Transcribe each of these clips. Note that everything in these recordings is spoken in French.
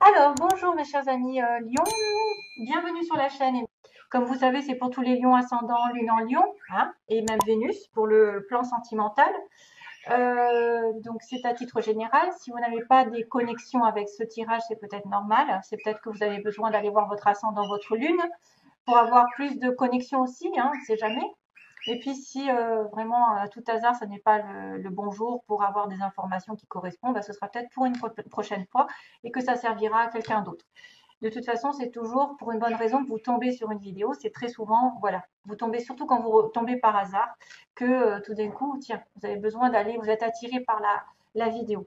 Alors, bonjour mes chers amis Lions, bienvenue sur la chaîne. Comme vous savez, c'est pour tous les lions ascendants, lune en lion, hein, et même Vénus pour le plan sentimental. Donc c'est à titre général. Si vous n'avez pas des connexions avec ce tirage, c'est peut-être normal. C'est peut-être que vous avez besoin d'aller voir votre ascendant, votre lune, pour avoir plus de connexions aussi, hein, on ne sait jamais. Et puis si vraiment à tout hasard, ce n'est pas le bon jour pour avoir des informations qui correspondent, bah, ce sera peut-être pour une prochaine fois et que ça servira à quelqu'un d'autre. De toute façon, c'est toujours pour une bonne raison que vous tombez sur une vidéo. C'est très souvent, voilà, vous tombez surtout quand vous tombez par hasard, que tout d'un coup, tiens, vous avez besoin d'aller, vous êtes attiré par la vidéo.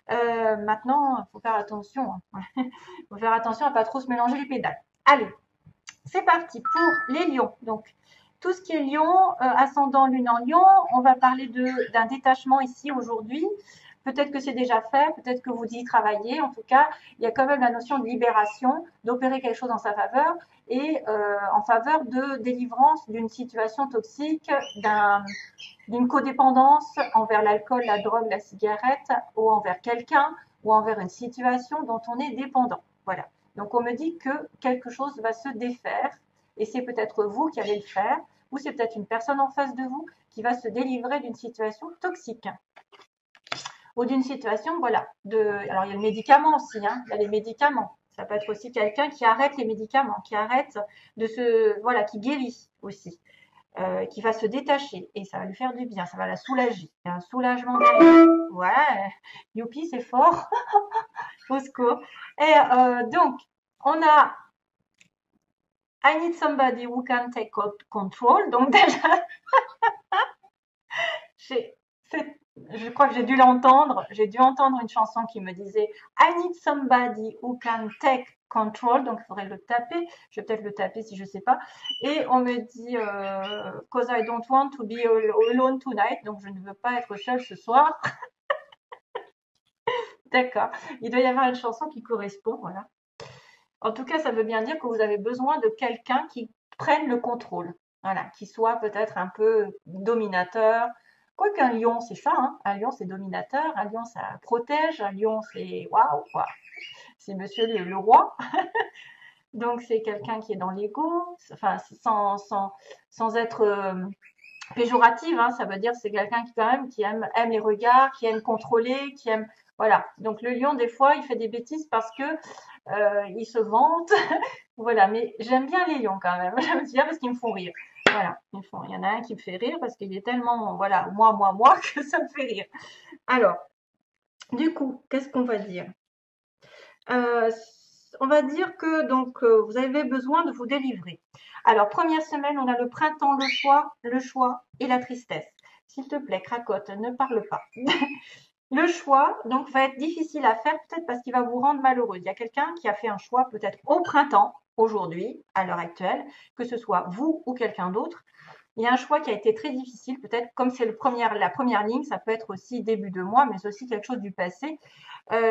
Maintenant, il faut faire attention. Hein. Il faut faire attention à ne pas trop se mélanger les pédales. Allez, c'est parti pour les lions. Donc, tout ce qui est lion, ascendant, lune en lion, on va parler d'un détachement ici aujourd'hui. Peut-être que c'est déjà fait, peut-être que vous y travaillez. En tout cas, il y a quand même la notion de libération, d'opérer quelque chose en sa faveur et en faveur de délivrance d'une situation toxique, d'une codépendance envers l'alcool, la drogue, la cigarette ou envers quelqu'un ou envers une situation dont on est dépendant. Voilà. Donc on me dit que quelque chose va se défaire et c'est peut-être vous qui allez le faire ou c'est peut-être une personne en face de vous qui va se délivrer d'une situation toxique ou d'une situation, voilà. Alors il y a le médicament aussi, hein, il y a les médicaments. Ça peut être aussi quelqu'un qui arrête les médicaments, qui arrête voilà, qui guérit aussi, qui va se détacher et ça va lui faire du bien, ça va la soulager. Il y a un soulagement derrière. Voilà, youpi, c'est fort. Au secours. Et donc, on a I need somebody who can take control. Donc déjà, je crois que j'ai dû l'entendre. J'ai dû entendre une chanson qui me disait I need somebody who can take control. Donc il faudrait le taper. Je vais peut-être le taper si je sais pas. Et on me dit cause I don't want to be alone tonight. Donc je ne veux pas être seule ce soir. D'accord. Il doit y avoir une chanson qui correspond. Voilà. En tout cas, ça veut bien dire que vous avez besoin de quelqu'un qui prenne le contrôle. Voilà, qui soit peut-être un peu dominateur. Quoiqu'un lion, c'est ça, hein. Un lion, c'est dominateur. Un lion, ça protège. Un lion, c'est waouh, quoi. C'est monsieur le roi. Donc, c'est quelqu'un qui est dans l'ego. Enfin, sans être péjorative, hein, ça veut dire c'est quelqu'un qui, quand même, qui aime les regards, qui aime contrôler, qui aime. Voilà. Donc, le lion, des fois, il fait des bêtises parce que il se vante. Voilà, mais j'aime bien les lions quand même. J'aime bien parce qu'ils me font rire. Voilà, il y en a un qui me fait rire parce qu'il est tellement, voilà, moi, que ça me fait rire. Alors, du coup, qu'est-ce qu'on va dire euh, On va dire que donc vous avez besoin de vous délivrer. Alors, première semaine, on a le printemps, le choix et la tristesse. S'il te plaît, cracotte, ne parle pas. Le choix, donc, va être difficile à faire, peut-être parce qu'il va vous rendre malheureux. Il y a quelqu'un qui a fait un choix, peut-être au printemps, aujourd'hui, à l'heure actuelle, que ce soit vous ou quelqu'un d'autre. Il y a un choix qui a été très difficile, peut-être comme c'est la première ligne, ça peut être aussi début de mois, mais aussi quelque chose du passé,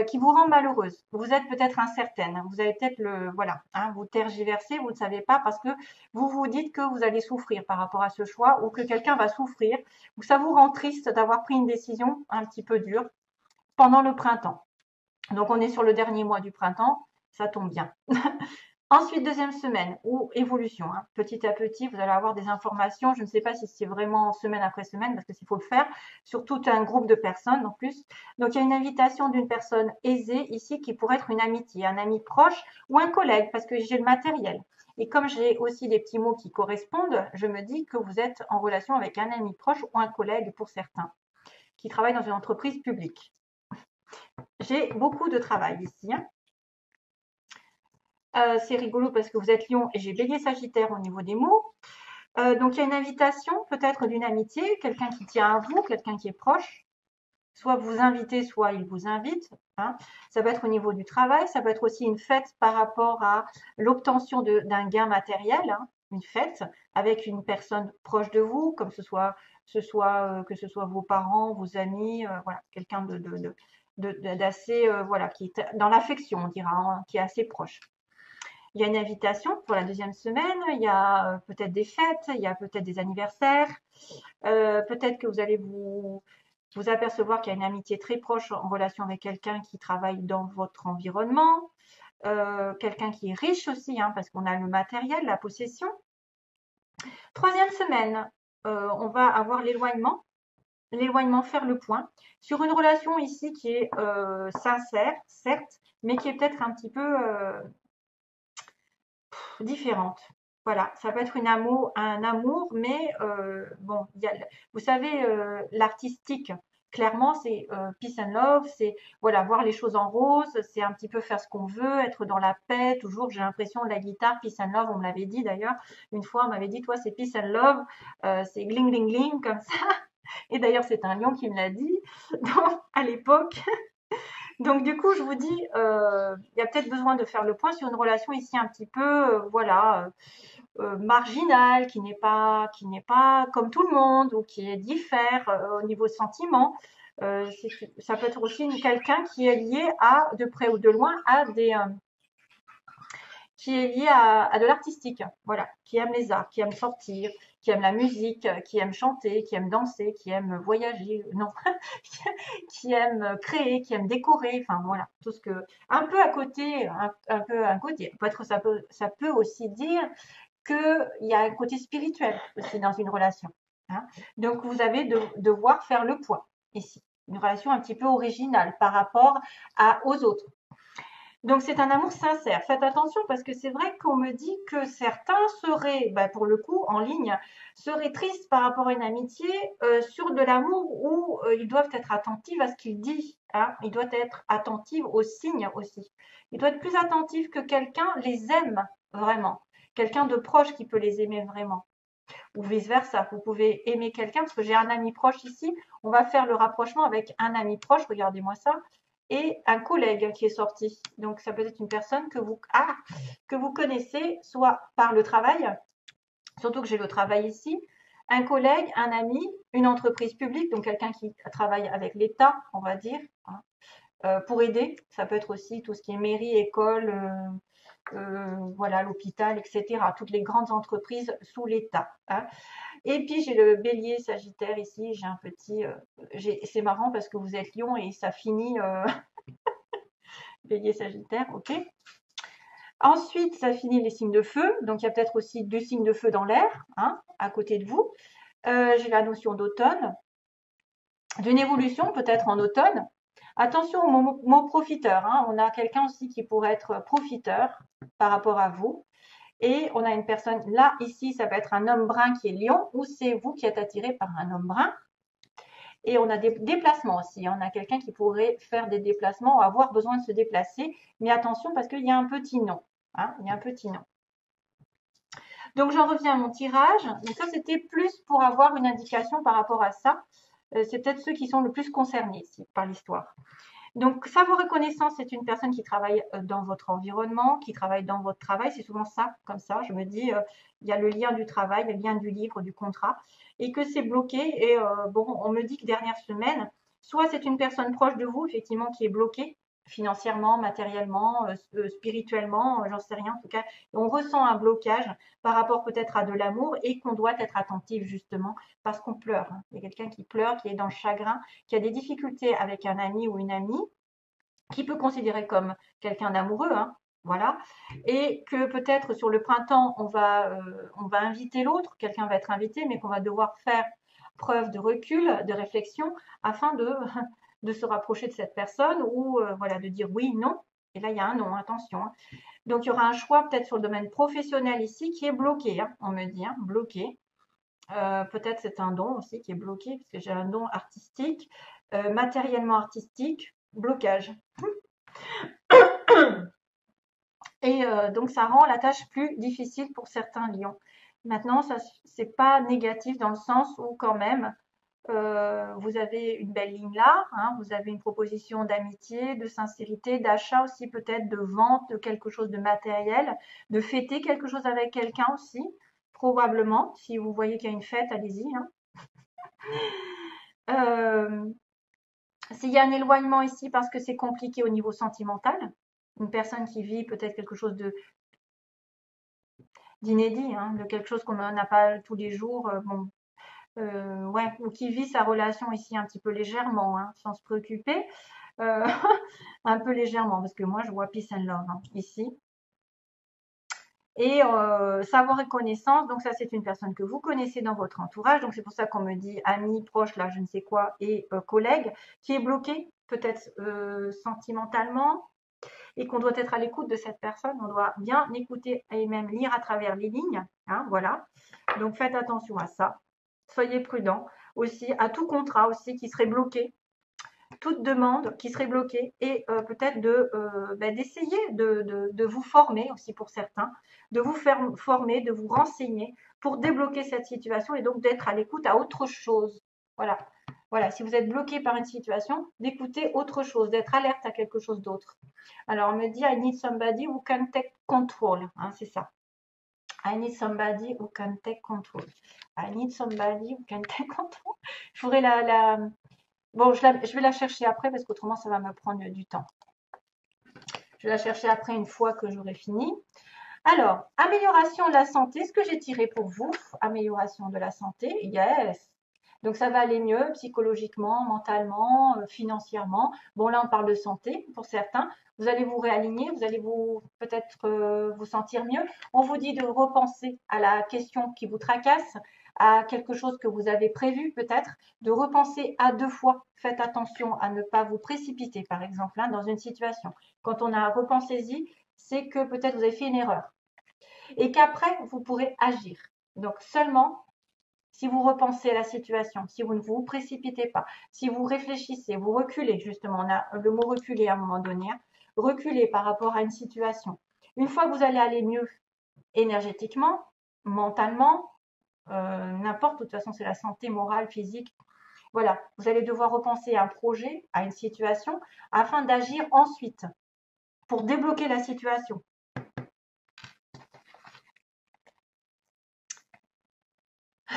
qui vous rend malheureuse. Vous êtes peut-être incertaine, vous avez peut-être voilà, hein, vous tergiversez, vous ne savez pas parce que vous vous dites que vous allez souffrir par rapport à ce choix ou que quelqu'un va souffrir, ou ça vous rend triste d'avoir pris une décision un petit peu dure pendant le printemps. Donc on est sur le dernier mois du printemps, ça tombe bien. Ensuite, deuxième semaine, ou évolution. Hein. Petit à petit, vous allez avoir des informations. Je ne sais pas si c'est vraiment semaine après semaine, parce qu'il faut le faire sur tout un groupe de personnes en plus. Donc, il y a une invitation d'une personne aisée ici qui pourrait être une amitié, un ami proche ou un collègue, parce que j'ai le matériel. Et comme j'ai aussi des petits mots qui correspondent, je me dis que vous êtes en relation avec un ami proche ou un collègue pour certains, qui travaille dans une entreprise publique. J'ai beaucoup de travail ici. Hein. C'est rigolo parce que vous êtes lion et j'ai bélier sagittaire au niveau des mots. Donc il y a une invitation peut-être d'une amitié, quelqu'un qui tient à vous, quelqu'un qui est proche. Soit vous invitez, soit il vous invite. Hein. Ça peut être au niveau du travail, ça peut être aussi une fête par rapport à l'obtention d'un gain matériel, hein, une fête avec une personne proche de vous, comme que ce soit vos parents, vos amis, voilà, quelqu'un d'assez, voilà, qui est dans l'affection, on dira, hein, qui est assez proche. Il y a une invitation pour la deuxième semaine, il y a peut-être des fêtes, il y a peut-être des anniversaires, peut-être que vous allez vous apercevoir qu'il y a une amitié très proche en relation avec quelqu'un qui travaille dans votre environnement. quelqu'un qui est riche aussi, hein, parce qu'on a le matériel, la possession. Troisième semaine, on va avoir l'éloignement. L'éloignement, faire le point sur une relation ici qui est sincère, certes, mais qui est peut-être un petit peu différente. Voilà, ça peut être un amour, mais bon, vous savez, l'artistique, clairement, c'est peace and love, c'est voilà, voir les choses en rose, c'est un petit peu faire ce qu'on veut, être dans la paix, toujours, j'ai l'impression, de la guitare, peace and love, on me l'avait dit d'ailleurs, une fois, on m'avait dit, toi, c'est peace and love, c'est gling, gling, gling, comme ça. Et d'ailleurs, c'est un lion qui me l'a dit à l'époque. Donc du coup, je vous dis, il y a peut-être besoin de faire le point sur une relation ici un petit peu, voilà, marginale, qui n'est pas comme tout le monde ou qui est diffère au niveau sentiment. Ça peut être aussi quelqu'un qui est lié à, de près ou de loin, à qui est lié à de l'artistique, voilà, qui aime les arts, qui aime sortir, qui aime la musique, qui aime chanter, qui aime danser, qui aime voyager, non, qui aime créer, qui aime décorer, enfin voilà, tout ce que, un peu à côté, un peu à côté. Peut-être ça peut aussi dire qu'il y a un côté spirituel aussi dans une relation. Hein. Donc vous avez de devoir faire le point ici, une relation un petit peu originale par rapport aux autres. Donc c'est un amour sincère. Faites attention parce que c'est vrai qu'on me dit que certains seraient, pour le coup, en ligne, seraient tristes par rapport à une amitié sur de l'amour où ils doivent être attentifs à ce qu'il dit. Hein. Ils doivent être attentifs aux signes aussi. Ils doivent être plus attentifs que quelqu'un les aime vraiment. Quelqu'un de proche qui peut les aimer vraiment. Ou vice-versa. Vous pouvez aimer quelqu'un parce que j'ai un ami proche ici. On va faire le rapprochement avec un ami proche. Regardez-moi ça et un collègue qui est sorti. Donc, ça peut être une personne que vous connaissez, soit par le travail, surtout que j'ai le travail ici, un collègue, un ami, une entreprise publique, donc quelqu'un qui travaille avec l'État, on va dire, hein, pour aider. Ça peut être aussi tout ce qui est mairie, école, voilà, l'hôpital, etc. Toutes les grandes entreprises sous l'État. Hein. Et puis j'ai le bélier sagittaire ici, j'ai un petit... c'est marrant parce que vous êtes lion et ça finit... bélier sagittaire, ok. Ensuite, ça finit les signes de feu. Donc il y a peut-être aussi deux signes de feu dans l'air, hein, à côté de vous. J'ai la notion d'automne, d'une évolution peut-être en automne. Attention au mot profiteur. Hein. On a quelqu'un aussi qui pourrait être profiteur par rapport à vous. Et on a une personne, là, ici, ça peut être un homme brun qui est lion, ou c'est vous qui êtes attiré par un homme brun. Et on a des déplacements aussi. On a quelqu'un qui pourrait faire des déplacements ou avoir besoin de se déplacer. Mais attention parce qu'il y a un petit nom. Hein, il y a un petit nom. Donc, j'en reviens à mon tirage. Donc, ça, c'était plus pour avoir une indication par rapport à ça. C'est peut-être ceux qui sont le plus concernés ici par l'histoire. Donc, ça, vos reconnaissances, c'est une personne qui travaille dans votre environnement, qui travaille dans votre travail. C'est souvent ça, comme ça. Je me dis, il y a le lien du travail, le lien du livre, du contrat, et que c'est bloqué. Et bon, on me dit que dernière semaine, soit c'est une personne proche de vous, effectivement, qui est bloquée financièrement, matériellement, spirituellement, j'en sais rien. En tout cas, on ressent un blocage par rapport peut-être à de l'amour et qu'on doit être attentif justement parce qu'on pleure. Hein. Il y a quelqu'un qui pleure, qui est dans le chagrin, qui a des difficultés avec un ami ou une amie, qui peut considérer comme quelqu'un d'amoureux, hein, voilà, et que peut-être sur le printemps, on va inviter l'autre, quelqu'un va être invité, mais qu'on va devoir faire preuve de recul, de réflexion, afin de se rapprocher de cette personne ou voilà, de dire oui, non. Et là, il y a un non, attention. Hein. Donc, il y aura un choix peut-être sur le domaine professionnel ici qui est bloqué, hein, on me dit, hein, bloqué. Peut-être c'est un don aussi qui est bloqué, parce que j'ai un don artistique, matériellement artistique, blocage. Et donc, ça rend la tâche plus difficile pour certains lions. Maintenant, ça c'est pas négatif dans le sens où quand même, vous avez une belle ligne là, hein, vous avez une proposition d'amitié, de sincérité, d'achat aussi peut-être, de vente de quelque chose de matériel, de fêter quelque chose avec quelqu'un aussi, probablement. Si vous voyez qu'il y a une fête, allez-y. Hein. S'il y a un éloignement ici parce que c'est compliqué au niveau sentimental, une personne qui vit peut-être quelque chose d'inédit, hein, de quelque chose qu'on n'a pas tous les jours, bon, ouais, ou qui vit sa relation ici un petit peu légèrement, hein, sans se préoccuper. euh, un peu légèrement, parce que moi, je vois peace and love hein, ici. Et savoir et connaissance, donc ça c'est une personne que vous connaissez dans votre entourage, donc c'est pour ça qu'on me dit ami, proche, là je ne sais quoi, et collègue, qui est bloqué peut-être sentimentalement, et qu'on doit être à l'écoute de cette personne, on doit bien écouter et même lire à travers les lignes, hein, voilà. Donc faites attention à ça, soyez prudents aussi, à tout contrat aussi qui serait bloqué, toute demande qui serait bloquée et peut-être d'essayer de vous former aussi pour certains, de vous faire former, de vous renseigner pour débloquer cette situation et donc d'être à l'écoute à autre chose. Voilà. Voilà, si vous êtes bloqué par une situation, d'écouter autre chose, d'être alerte à quelque chose d'autre. Alors, on me dit, I need somebody who can take control. Hein, c'est ça. I need somebody who can take control. I need somebody who can take control. Je ferai Bon, je vais la chercher après parce qu'autrement, ça va me prendre du temps. Je vais la chercher après une fois que j'aurai fini. Alors, amélioration de la santé, ce que j'ai tiré pour vous, amélioration de la santé, yes. Donc, ça va aller mieux psychologiquement, mentalement, financièrement. Bon, là, on parle de santé pour certains. Vous allez vous réaligner, vous allez peut-être vous sentir mieux. On vous dit de repenser à la question qui vous tracasse, à quelque chose que vous avez prévu peut-être, de repenser à 2 fois. Faites attention à ne pas vous précipiter, par exemple, hein, dans une situation. Quand on a repensé-y, c'est que peut-être vous avez fait une erreur et qu'après, vous pourrez agir. Donc seulement si vous repensez à la situation, si vous ne vous précipitez pas, si vous réfléchissez, vous reculez, justement, on a le mot reculer à un moment donné, hein, reculer par rapport à une situation. Une fois que vous allez aller mieux énergétiquement, mentalement, n'importe, de toute façon c'est la santé morale, physique, voilà, vous allez devoir repenser à un projet, à une situation, afin d'agir ensuite pour débloquer la situation.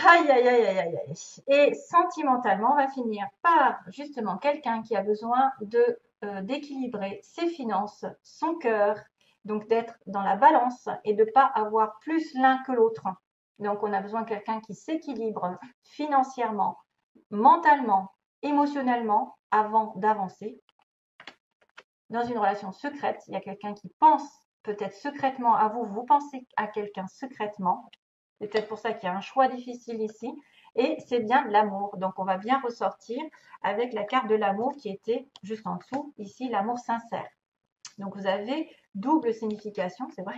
Aïe, aïe, aïe, aïe, aïe, aïe. Et sentimentalement, on va finir par justement quelqu'un qui a besoin d'équilibrer ses finances, son cœur, donc d'être dans la balance et de ne pas avoir plus l'un que l'autre. Donc on a besoin de quelqu'un qui s'équilibre financièrement, mentalement, émotionnellement avant d'avancer. Dans une relation secrète, il y a quelqu'un qui pense peut-être secrètement à vous, vous pensez à quelqu'un secrètement. C'est peut-être pour ça qu'il y a un choix difficile ici. Et c'est bien de l'amour. Donc, on va bien ressortir avec la carte de l'amour qui était juste en dessous. Ici, l'amour sincère. Donc, vous avez double signification, c'est vrai.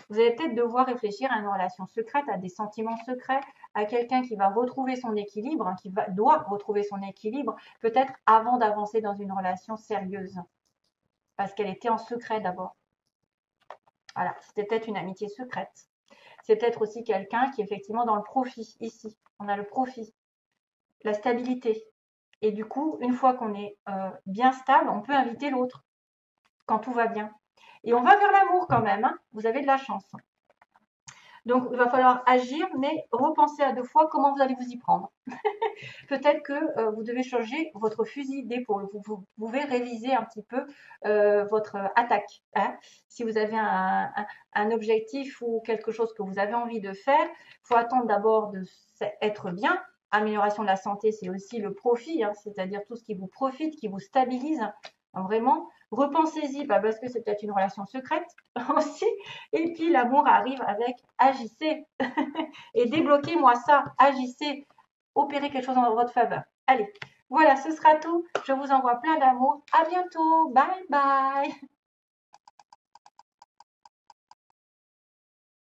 Vous allez peut-être devoir réfléchir à une relation secrète, à des sentiments secrets, à quelqu'un qui va retrouver son équilibre, hein, doit retrouver son équilibre, peut-être avant d'avancer dans une relation sérieuse. Parce qu'elle était en secret d'abord. Voilà, c'était peut-être une amitié secrète. C'est peut-être aussi quelqu'un qui est effectivement dans le profit. Ici, on a le profit, la stabilité. Et du coup, une fois qu'on est bien stable, on peut inviter l'autre quand tout va bien. Et on va vers l'amour quand même. Hein. Vous avez de la chance. Donc, il va falloir agir, mais repenser à 2 fois comment vous allez vous y prendre. Peut-être que vous devez changer votre fusil d'épaule. Vous pouvez réviser un petit peu votre attaque. Hein. Si vous avez un objectif ou quelque chose que vous avez envie de faire, il faut attendre d'abord d'être bien. Amélioration de la santé, c'est aussi le profit, hein, c'est-à-dire tout ce qui vous profite, qui vous stabilise. Donc vraiment, repensez-y, parce que c'est peut-être une relation secrète aussi. Et puis l'amour arrive avec agissez et débloquez-moi ça, agissez, opérez quelque chose en votre faveur. Allez, voilà, ce sera tout. Je vous envoie plein d'amour. À bientôt. Bye bye.